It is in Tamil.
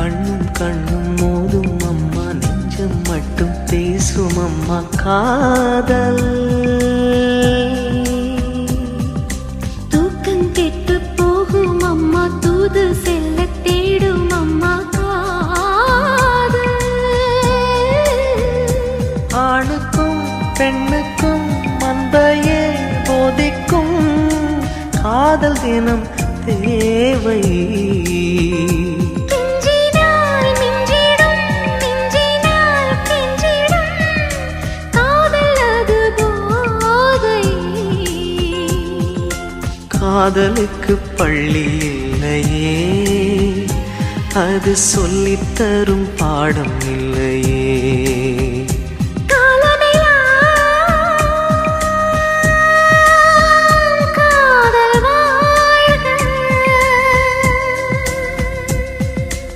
கண்ணும் கண்ணும் மோதும் அம்மா, நெஞ்சம் மட்டும் பேசும் அம்மா காதல். தூக்கம் கெட்டு போகும் அம்மா, தூது செல்ல தேடும் அம்மா காதல். ஆணுக்கும் பெண்ணுக்கும் அன்பையே போதிக்கும் காதல் தினம் தேவை. காதலுக்கு பள்ளி இல்லையே, அது சொல்லித்தரும் பாடம் இல்லையே.